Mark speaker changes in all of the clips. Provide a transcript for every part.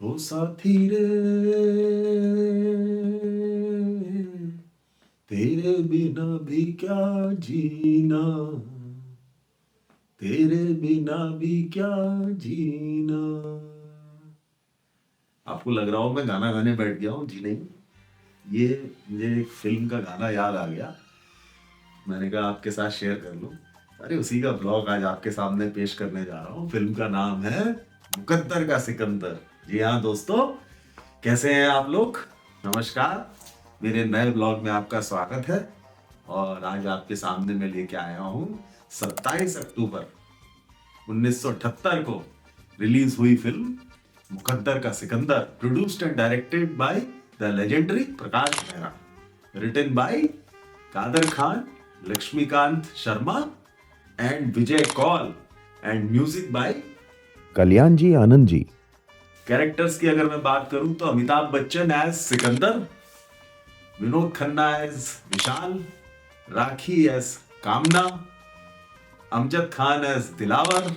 Speaker 1: ओ साथी रे, तेरे बिना भी क्या जीना, तेरे बिना भी क्या जीना। आपको लग रहा हो मैं गाना गाने बैठ गया हूँ? जी नहीं, ये मुझे एक फिल्म का गाना याद आ गया, मैंने कहा आपके साथ शेयर कर लूं। अरे उसी का ब्लॉग आज आपके सामने पेश करने जा रहा हूँ। फिल्म का नाम है मुकद्दर का सिकंदर। जी हाँ दोस्तों, कैसे हैं आप लोग? नमस्कार, मेरे नए ब्लॉग में आपका स्वागत है। और आज आपके सामने मैं लेके आया हूँ 27 अक्टूबर 1978 को रिलीज हुई film Muqaddar ka Sikandar, produced and directed by the legendary Prakash Mehra, written by Kader Khan, Laxmikant Sharma and Vijay Kaul, and music by Kalyan ji Anand ji. Characters की अगर मैं बात करूं तो Amitabh Bachchan as Sikandar, Vinod Khanna as Vishal, Rakhee as Kamna, Amjad Khan as Dilawar,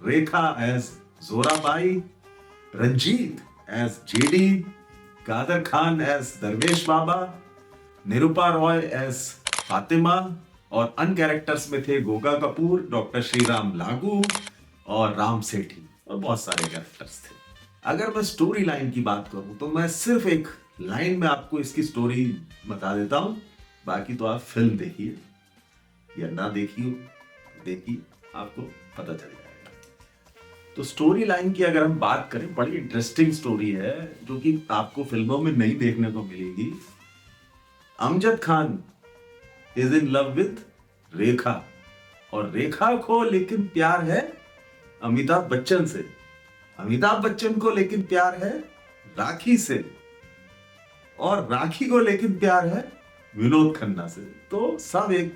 Speaker 1: Rekha as Zohrabai, Ranjeet as JD, Kader Khan as Darvesh Baba, Nirupa Roy as Fatima, और अन कैरेक्टर्स में थे गोगा कपूर, डॉक्टर श्रीराम लागू और राम सेठी, और बहुत सारे कैरेक्टर्स थे। अगर मैं स्टोरी लाइन की बात करूं तो मैं सिर्फ एक लाइन में आपको इसकी स्टोरी बता देता हूं, बाकी तो आप फिल्म देखिए या ना देखिए, देखिए आपको पता चल जाएगा। तो स्टोरी लाइन की अगर हम बात करें, बड़ी इंटरेस्टिंग स्टोरी है जो कि आपको फिल्मों में नहीं देखने को मिलेगी। Amjad Khan is in love with Rekha, और रेखा को लेकिन प्यार है अमिताभ बच्चन से, अमिताभ बच्चन को लेकिन प्यार है राखी से, और राखी को लेकिन प्यार है विनोद खन्ना से। तो सब एक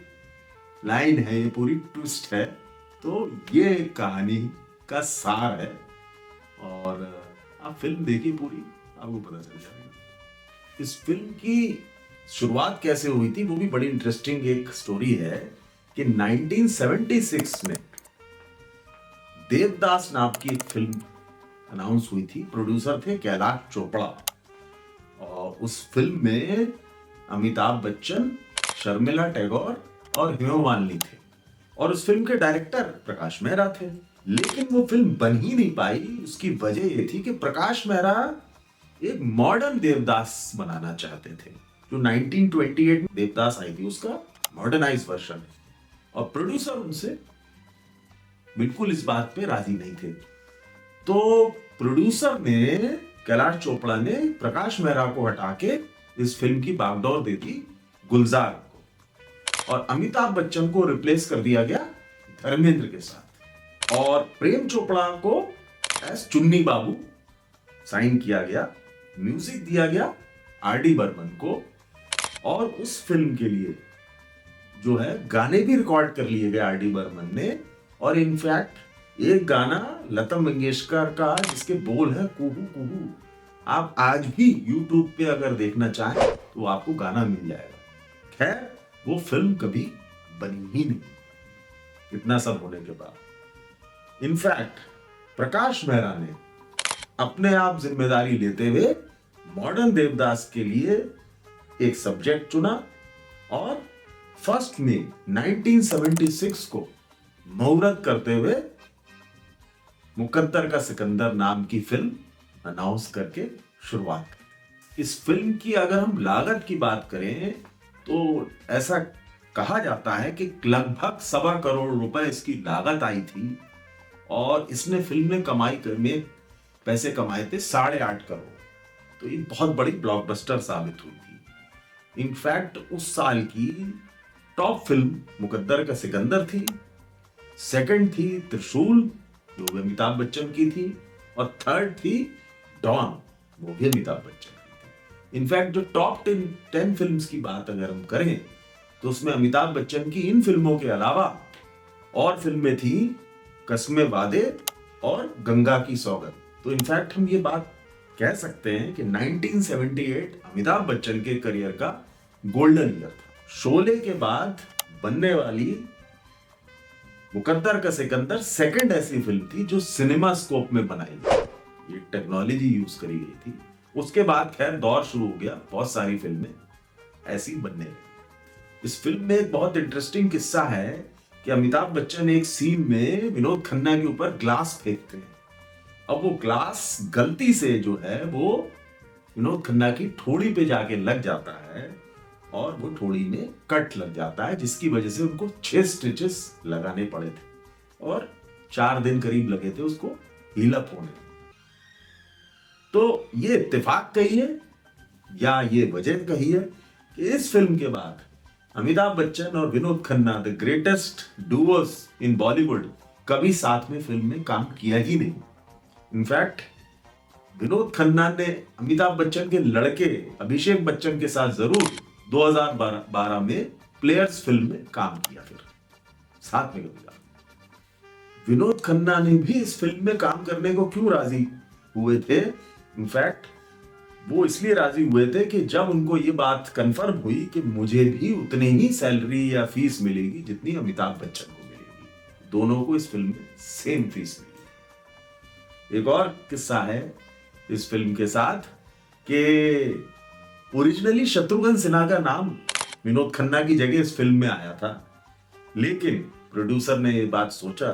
Speaker 1: लाइन है, ये पूरी ट्विस्ट है। तो ये कहानी का सार है, और आप फिल्म देखिए पूरी, आपको पता चल जाएगा। इस फिल्म की शुरुआत कैसे हुई थी वो भी बड़ी इंटरेस्टिंग एक स्टोरी है कि 1976 में देवदास नाम की एक फिल्म अनाउंस हुई थी। प्रोड्यूसर थे कैलाश चोपड़ा, और उस फिल्म में अमिताभ बच्चन, शर्मिला टैगोर और हेमा मालिनी थे, और उस फिल्म के डायरेक्टर प्रकाश मेहरा थे। लेकिन वो फिल्म बन ही नहीं पाई। उसकी वजह ये थी कि प्रकाश मेहरा एक मॉडर्न देवदास बनाना चाहते थे। जो 1928 में देवदास आई थी उसका मॉडर्नाइज वर्जन है, और प्रोड्यूसर उनसे बिल्कुल इस बात पे राजी नहीं थे। तो प्रोड्यूसर ने, कैलाश चोपड़ा ने, प्रकाश मेहरा को हटा के इस फिल्म की बागडोर दे दी गुलजार को, और अमिताभ बच्चन को रिप्लेस कर दिया गया धर्मेंद्र के साथ, और प्रेम चोपड़ा को एस चुन्नी बाबू साइन किया गया। म्यूजिक दिया गया आर डी बर्मन को, और उस फिल्म के लिए जो है गाने भी रिकॉर्ड कर लिए गए आर डी बर्मन ने। और इनफैक्ट एक गाना लता मंगेशकर का जिसके बोल है कुहू कुहू, आप आज भी यूट्यूब पे अगर देखना चाहें तो आपको गाना मिल जाएगा। खैर वो फिल्म कभी बनी ही नहीं। इतना सब होने के बाद इनफैक्ट प्रकाश मेहरा ने अपने आप जिम्मेदारी लेते हुए मॉडर्न देवदास के लिए एक सब्जेक्ट चुना, और 1 मई 1976 को मुहूर्त करते हुए मुकद्दर का सिकंदर नाम की फिल्म अनाउंस करके शुरुआत की। इस फिल्म की अगर हम लागत की बात करें तो ऐसा कहा जाता है कि लगभग 1.25 करोड़ रुपए इसकी लागत आई थी, और इसने फिल्म ने कमाई में पैसे कमाए थे 8.5 करोड़। तो ये बहुत बड़ी ब्लॉकबस्टर साबित हुई थी। इनफैक्ट उस साल की टॉप फिल्म मुकद्दर का सिकंदर थी, सेकंड थी त्रिशूल जो भी अमिताभ बच्चन की थी, और थर्ड थी डॉन, वो भी अमिताभ बच्चन की थी। इनफैक्ट जो टॉप 10 फिल्म्स की बात अगर हम करें तो उसमें अमिताभ बच्चन की इन फिल्मों के अलावा और फिल्में थी कसमे वादे और गंगा की सौगंध। तो इनफैक्ट हम ये बात कह सकते हैं कि 1978 अमिताभ बच्चन के करियर का गोल्डन ईयर था। शोले के बाद बनने वाली मुकद्दर का सिकंदर सेकंड ऐसी फिल्म थी जो सिनेमा स्कोप में बनाई गई। ये टेक्नोलॉजी यूज करी गई थी। उसके बाद खैर दौर शुरू हो गया, बहुत सारी फिल्में ऐसी बनने लगी। इस फिल्म में एक बहुत इंटरेस्टिंग किस्सा है कि अमिताभ बच्चन एक सीन में विनोद खन्ना के ऊपर ग्लास फेंकते हैं। अब वो ग्लास गलती से जो है वो विनोद खन्ना की ठोड़ी पे जाके लग जाता है और वो ठोड़ी में कट लग जाता है, जिसकी वजह से उनको 6 स्टिचेस लगाने पड़े थे और 4 दिन करीब लगे थे उसको हील अप होने। तो ये इत्तेफाक कहिए या ये वजह कहिए कि इस फिल्म के बाद अमिताभ बच्चन और Vinod Khanna, the greatest duos in Bollywood, कभी साथ में फिल्म में काम किया ही नहीं। इनफैक्ट विनोद खन्ना ने अमिताभ बच्चन के लड़के अभिषेक बच्चन के साथ जरूर 2012 में प्लेयर्स फिल्म में काम किया, फिर साथ में कभी काम। विनोद खन्ना ने भी इस फिल्म में काम करने को क्यों राजी हुए थे? इनफैक्ट वो इसलिए राजी हुए थे कि जब उनको ये बात कंफर्म हुई कि मुझे भी उतनी ही सैलरी या फीस मिलेगी जितनी अमिताभ बच्चन को मिलेगी, दोनों को इस फिल्म में सेम फीस मिली। एक और किस्सा है इस फिल्म के साथ कि ओरिजिनली शत्रुघ्न सिन्हा का नाम विनोद खन्ना की जगह इस फिल्म में आया था, लेकिन प्रोड्यूसर ने ये बात सोचा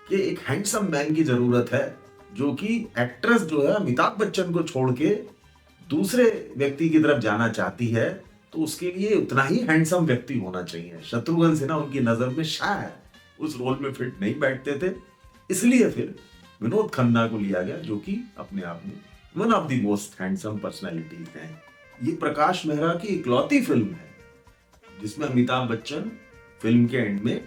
Speaker 1: कि एक हैंडसम मैन की जरूरत है जो कि एक्ट्रेस जो है अमिताभ बच्चन को छोड़ के दूसरे व्यक्ति की तरफ जाना चाहती है, तो उसके लिए उतना ही हैंडसम व्यक्ति होना चाहिए। शत्रुघ्न सिन्हा उनकी नजर में शायद उस रोल में फिट नहीं बैठते थे, इसलिए फिर विनोद खन्ना को लिया गया, जो कि अपने आप में one of the most handsome personalities हैं। ये प्रकाश मेहरा की इकलौती फिल्म है जिसमें अमिताभ बच्चन फिल्म के एंड में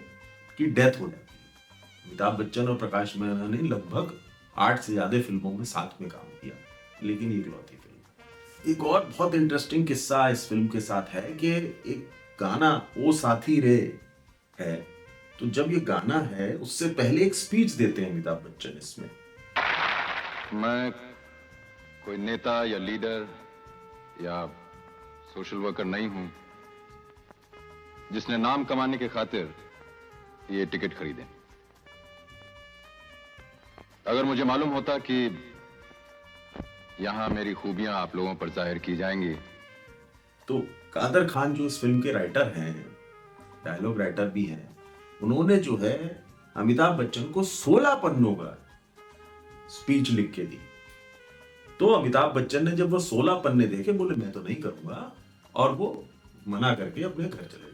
Speaker 1: की डेथ हो जाती है। अमिताभ बच्चन और प्रकाश मेहरा ने लगभग 8 से ज्यादा फिल्मों में साथ में काम किया, लेकिन ये इकलौती फिल्म। एक और बहुत इंटरेस्टिंग किस्सा इस फिल्म के साथ है कि एक गाना ओ साथी रे है, तो जब ये गाना है उससे पहले एक स्पीच देते हैं अमिताभ बच्चन इसमें।
Speaker 2: मैं कोई नेता या लीडर या सोशल वर्कर नहीं हूं जिसने नाम कमाने की खातिर ये टिकट खरीदे। अगर मुझे मालूम होता कि यहां मेरी खूबियां आप लोगों पर जाहिर की जाएंगी।
Speaker 1: तो कादर खान जो इस फिल्म के राइटर हैं, डायलॉग राइटर भी हैं, उन्होंने जो है अमिताभ बच्चन को 16 पन्नों का स्पीच लिख के दी। तो अमिताभ बच्चन ने जब वो 16 पन्ने देखे, बोले मैं तो नहीं करूंगा, और वो मना करके अपने घर चले गए।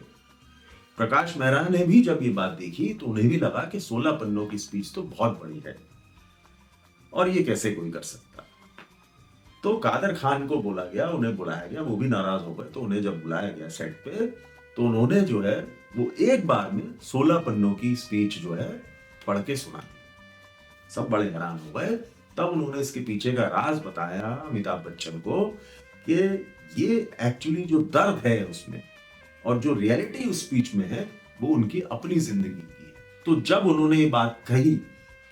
Speaker 1: प्रकाश मेहरा ने भी जब ये बात देखी तो उन्हें भी लगा कि 16 पन्नों की स्पीच तो बहुत बड़ी है और ये कैसे कोई कर सकता। तो कादर खान को बोला गया, उन्हें बुलाया गया, वो भी नाराज हो गए। तो उन्हें जब बुलाया गया सेट पे, तो उन्होंने जो है वो एक बार में 16 पन्नों की स्पीच जो है पढ़ के सुना दी। सब बड़े हैरान हो गए। तब उन्होंने इसके पीछे का राज बताया अमिताभ बच्चन को कि ये एक्चुअली जो दर्द है उसमें और जो रियलिटी उस स्पीच में है वो उनकी अपनी जिंदगी की है। तो जब उन्होंने ये बात कही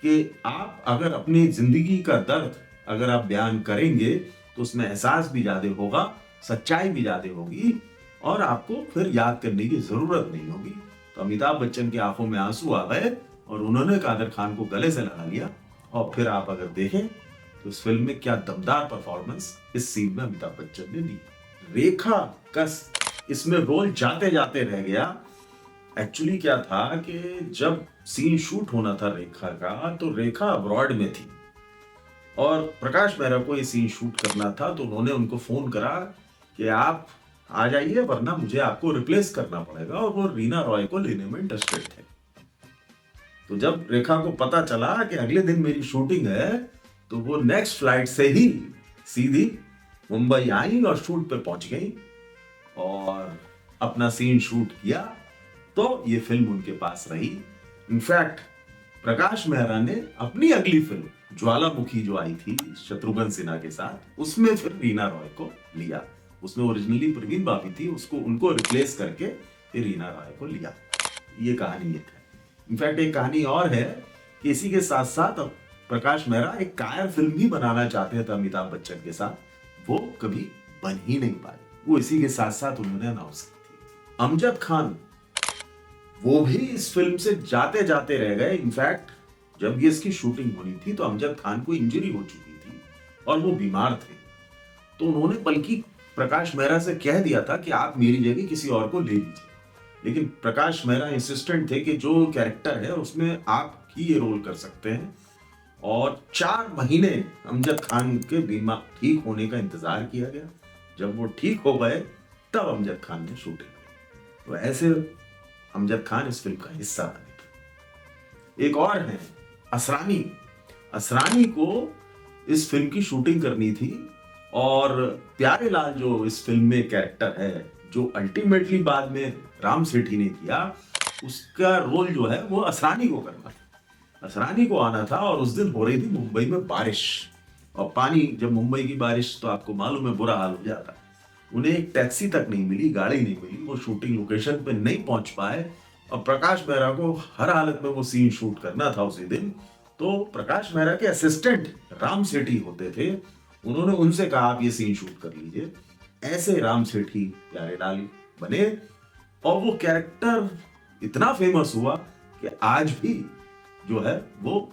Speaker 1: कि आप अगर अपनी जिंदगी का दर्द अगर आप बयान करेंगे तो उसमें एहसास भी ज्यादा होगा, सच्चाई भी ज्यादा होगी और आपको फिर याद करने की जरूरत नहीं होगी। तो अमिताभ बच्चन की आंखों में आंसू आ गए और उन्होंने कादर खान को गले से लगा लिया। और फिर आप अगर देखें तो इस फिल्म में क्या दमदार परफॉर्मेंस इस सीन में अमिताभ बच्चन ने दी। रेखा कस इसमें रोल जाते जाते रह गया। एक्चुअली क्या था कि जब सीन शूट होना था रेखा का, तो रेखा अब्रॉड में थी और प्रकाश मेहरा को ये सीन शूट करना था। तो उन्होंने उनको फोन करा कि आप आ जाइए वरना मुझे आपको रिप्लेस करना पड़ेगा, और वो रीना रॉय को लेने में इंटरेस्टेड थे। तो जब रेखा को पता चला कि अगले दिन मेरी शूटिंग है, तो वो नेक्स्ट फ्लाइट से ही सीधी मुंबई आई और शूट पे पहुंच गई और अपना सीन शूट किया। तो ये फिल्म उनके पास रही। इनफैक्ट प्रकाश मेहरा ने अपनी अगली फिल्म ज्वालामुखी जो आई थी शत्रुघ्न सिन्हा के साथ, उसमें फिर रीना रॉय को लिया। उसमें ओरिजिनली प्रवीण बाबी थी, उनको रिप्लेस करके फिर रीना रॉय को लिया। ये कहानी ये है। इनफैक्ट एक कहानी और है कि इसी के साथ साथ प्रकाश मेहरा एक कायर फिल्म भी बनाना चाहते थे अमिताभ बच्चन के साथ, वो कभी बन ही नहीं पाई। वो इसी के साथ साथ उन्होंने अनाउंस की थी। अमजद खान वो भी इस फिल्म से जाते जाते रह गए। इनफैक्ट जब ये इसकी शूटिंग होनी थी तो अमजद खान को इंजरी हो चुकी थी और वो बीमार थे। तो उन्होंने बल्कि प्रकाश मेहरा से कह दिया था कि आप मेरी जगह किसी और को ले लीजिए, लेकिन प्रकाश मेहरा इंसिस्टेंट थे कि जो कैरेक्टर है उसमें आप ही ये रोल कर सकते हैं। और 4 महीने अमजद खान के बीमार ठीक होने का इंतजार किया गया। जब वो ठीक हो गए तब अमजद खान ने शूटिंग की। तो ऐसे अमजद खान इस फिल्म का हिस्सा बने। एक और है असरानी। असरानी को इस फिल्म की शूटिंग करनी थी और प्यारे लाल जो इस फिल्म में कैरेक्टर है, जो अल्टीमेटली बाद में राम सेठी ने किया, उसका रोल जो है वो असरानी को करना था। असरानी को आना था और उस दिन हो रही थी मुंबई में बारिश और पानी। जब मुंबई की बारिश तो आपको मालूम है बुरा हाल हो जाता है। उन्हें एक टैक्सी तक नहीं मिली, गाड़ी नहीं मिली, वो शूटिंग लोकेशन पे नहीं पहुंच पाए और प्रकाश मेहरा को हर हालत में वो सीन शूट करना था उसी दिन। तो प्रकाश मेहरा के असिस्टेंट राम सेठी होते थे, उन्होंने उनसे कहा आप ये सीन शूट कर लीजिए। ऐसे राम सेठी प्यारे लाल बने और वो कैरेक्टर इतना फेमस हुआ कि आज भी जो है वो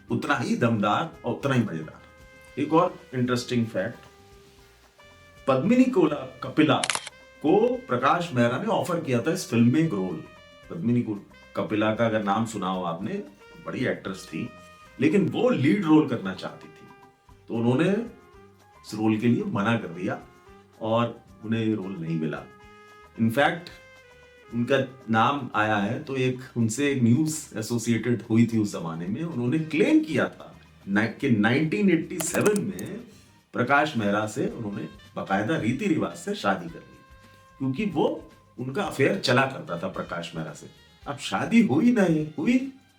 Speaker 1: उतना ही दमदार और उतना ही मजेदार। एक और इंटरेस्टिंग फैक्ट, पद्मिनी कपिला को प्रकाश मेहरा ने ऑफर किया था इस फिल्म में एक रोल। पद्मिनी कपिला का अगर नाम सुना हो आपने, बड़ी एक्ट्रेस थी, लेकिन वो लीड रोल करना चाहती थी। तो उन्होंने इस रोल के लिए मना कर दिया और उन्हें रोल नहीं मिला। इनफैक्ट उनका नाम आया है तो एक उनसे एक न्यूज एसोसिएटेड हुई थी उस जमाने में। उन्होंने क्लेम किया था कि 1987 में प्रकाश मेहरा से उन्होंने बाकायदा रीति रिवाज से शादी कर ली, क्योंकि वो उनका अफेयर चला करता था प्रकाश मेहरा से। अब शादी हुई नहीं हुई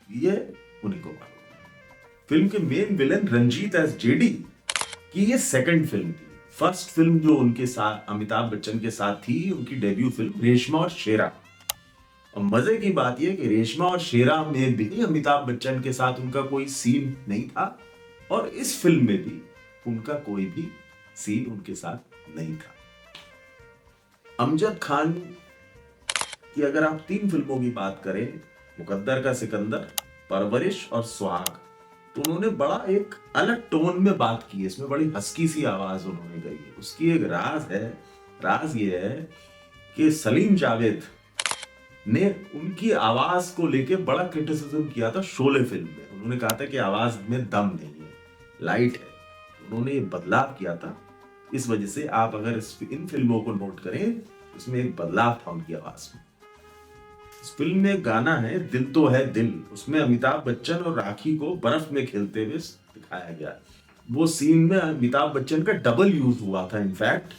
Speaker 1: ये उन्हीं को मालूम। फिल्म के मेन विलेन रंजीत एस जेडी की ये सेकंड फिल्म थी। फर्स्ट फिल्म जो उनके साथ अमिताभ बच्चन के साथ थी, उनकी डेब्यू फिल्म रेशमा और शेरा। और मजे की बात यह कि रेशमा और शेरा में भी अमिताभ बच्चन के साथ उनका कोई सीन नहीं था और इस फिल्म में भी उनका कोई भी सीन उनके साथ नहीं था। अमजद खान की अगर आप 3 फिल्मों की बात करें, मुकद्दर का सिकंदर, परवरिश और सुहाग, तो उन्होंने बड़ा एक अलग टोन में बात की है। इसमें बड़ी हस्की सी आवाज उन्होंने कही है। उसकी एक राज है। राज ये है कि सलीम जावेद ने उनकी आवाज को लेके बड़ा क्रिटिसिज्म किया था शोले फिल्म में। उन्होंने कहा था कि आवाज में दम नहीं है, लाइट है। उन्होंने ये बदलाव किया था। इस वजह से आप अगर इन फिल्मों को नोट करें, इसमें एक बदलाव था उनकी आवाज में। इस फिल्म में गाना है दिल तो है दिल। उसमें अमिताभ बच्चन और राखी को बर्फ में खेलते हुए दिखाया गया। वो सीन में अमिताभ बच्चन का डबल यूज हुआ था इनफैक्ट,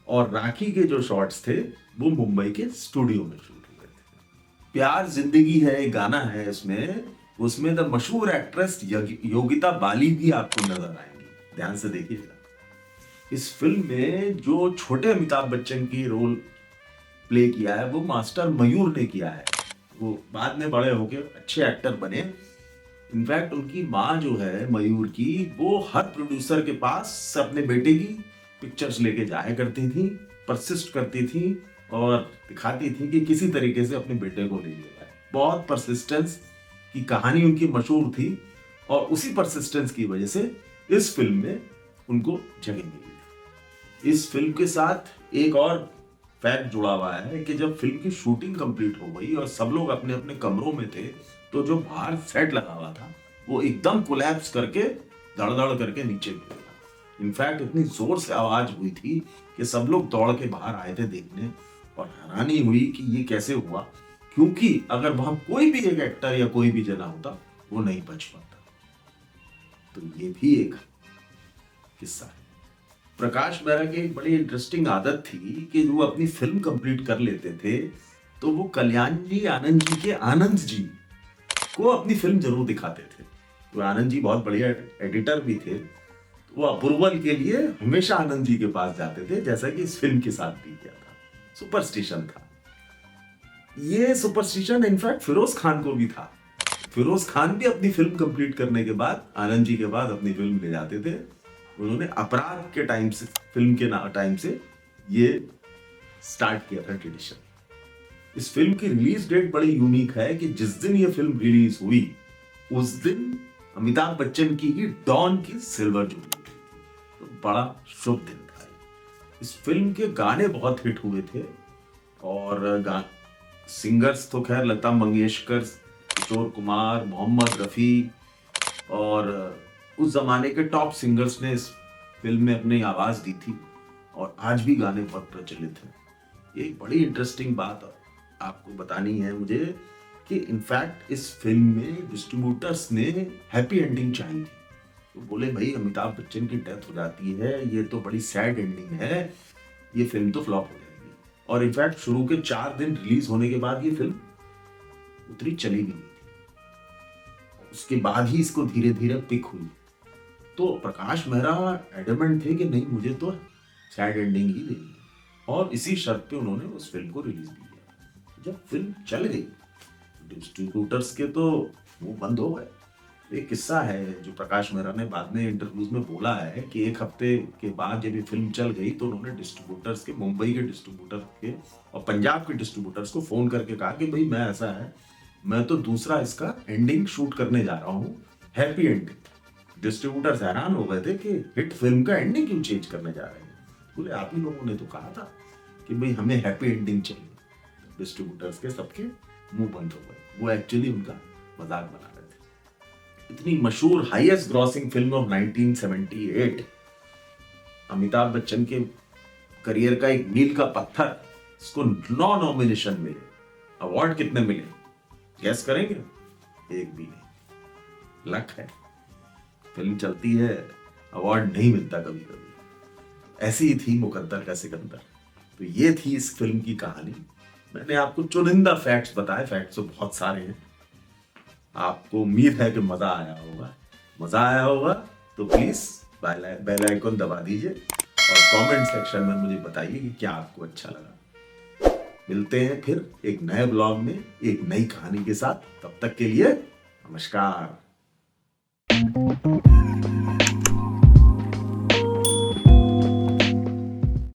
Speaker 1: और राखी के जो शॉट्स थे वो मुंबई के स्टूडियो में शूट हुए थे। प्यार जिंदगी है एक गाना है इसमें, उसमें द मशहूर एक्ट्रेस योगिता बाली भी आपको नजर आएंगी, ध्यान से देखिएगा। इस फिल्म में जो छोटे अमिताभ बच्चन की रोल प्ले किया है वो मास्टर मयूर ने किया है। वो बाद में बड़े होके अच्छे एक्टर बने। इनफैक्ट उनकी माँ जो है मयूर की, वो हर प्रोड्यूसर के पास अपने बेटे की पिक्चर्स लेके जाया करती थी, परसिस्ट करती थी और दिखाती थी कि किसी तरीके से अपने बेटे को ले लिया। बहुत परसिस्टेंस की कहानी उनकी मशहूर थी और उसी परसिस्टेंस की वजह से इस फिल्म में उनको जगह मिली। इस फिल्म के साथ एक और फैक्ट जुड़ा हुआ है कि जब फिल्म की शूटिंग कंप्लीट हो गई और सब लोग अपने अपने कमरों में थे, तो जो बाहर सेट लगा हुआ था वो एकदम कोलैप्स करके धड़ करके नीचे गिर गया। इनफैक्ट इतनी जोर से आवाज हुई थी कि सब लोग दौड़ के बाहर आए थे देखने और हैरानी हुई कि ये कैसे हुआ, क्योंकि अगर वहां कोई भी एक एक्टर या कोई भी जना होता वो नहीं बच पाता। तो ये भी एक किस्सा है। प्रकाश मेहरा की एक बड़ी इंटरेस्टिंग आदत थी कि वो अपनी फिल्म कंप्लीट कर लेते थे तो वो कल्याण जी आनंद जी के आनंद जी को अपनी फिल्म जरूर दिखाते थे। तो आनंद जी बहुत बढ़िया एडिटर भी थे, तो वो अप्रूवल के लिए हमेशा आनंद जी के पास जाते थे, जैसा कि इस फिल्म के साथ भी किया था। सुपरस्टिशन था ये। सुपरस्टिशन इनफैक्ट फिरोज खान को भी था। फिरोज खान भी अपनी फिल्म कंप्लीट करने के बाद आनंद जी के बाद अपनी फिल्म ले जाते थे। उन्होंने अपराध के टाइम से, फिल्म के टाइम से ये स्टार्ट किया था ट्रेडिशन। इस फिल्म की रिलीज डेट बड़ी यूनिक है कि जिस दिन ये फिल्म रिलीज हुई उस दिन अमिताभ बच्चन की ही डॉन की सिल्वर जुबली, तो बड़ा शुभ दिन था। इस फिल्म के गाने बहुत हिट हुए थे और सिंगर्स तो खैर लता मंगेशकर, किशोर कुमार, मोहम्मद रफ़ी और उस जमाने के टॉप सिंगर्स ने इस फिल्म में अपनी आवाज दी थी और आज भी गाने बहुत प्रचलित हैं। ये एक बड़ी इंटरेस्टिंग बात आपको बतानी है मुझे कि इनफैक्ट इस फिल्म में डिस्ट्रीब्यूटर्स ने हैप्पी एंडिंग चाहिए थी। तो बोले भाई अमिताभ बच्चन की डेथ हो जाती है, ये तो बड़ी सैड एंडिंग है, ये फिल्म तो फ्लॉप हो जाएगी। और इनफैक्ट शुरू के 4 दिन रिलीज होने के बाद ये फिल्म उतनी चली भी नहीं थी, उसके बाद ही इसको धीरे धीरे पिक हुई। तो प्रकाश मेहरा एडमेंट थे कि नहीं, मुझे तो सैड एंडिंग ही देनी है और इसी शर्त पे उन्होंने उस फिल्म को रिलीज भी किया। जब फिल्म चल गई डिस्ट्रीब्यूटर्स के तो मुंह बंद हो गए। एक किस्सा है जो प्रकाश मेहरा ने बाद में इंटरव्यूज में बोला है कि एक हफ्ते के बाद जब ये फिल्म चल गई तो उन्होंने डिस्ट्रीब्यूटर्स के, मुंबई के डिस्ट्रीब्यूटर के और पंजाब के डिस्ट्रीब्यूटर्स को फोन करके कहा कि भाई मैं ऐसा है, मैं तो दूसरा इसका एंडिंग शूट करने जा रहा हूँ, हैप्पी एंडिंग। डिस्ट्रीब्यूटर्स हैरान हो गए थे कि हिट फिल्म का एंडिंग क्यों चेंज करने जा रहे हैं। बोले आप ही लोगों ने तो कहा था कि भाई हमें हैप्पी एंडिंग चाहिए। डिस्ट्रीब्यूटर्स के सबके मुंह बंद हो गए, वो एक्चुअली उनका मजाक बना रहे थे। इतनी मशहूर highest grossing film of 1978, Amitabh Bachchan के करियर का एक मील का पत्थर, इसको 9 नॉमिनेशन मिले। अवार्ड कितने मिले गैस करेंगे? एक भी नहीं। लक है, फिल्म चलती है, अवार्ड नहीं मिलता कभी कभी। ऐसी ही थी मुकद्दर का सिकंदर। तो ये थी इस फिल्म की कहानी। मैंने आपको चुनिंदा फैक्ट्स बताए, फैक्ट्स तो बहुत सारे हैं। आपको उम्मीद है कि मजा आया होगा। मजा आया होगा तो प्लीज बेल आइकन दबा दीजिए और कमेंट सेक्शन में मुझे बताइए कि क्या आपको अच्छा लगा। मिलते हैं फिर एक नए ब्लॉग में एक नई कहानी के साथ। तब तक के लिए नमस्कार।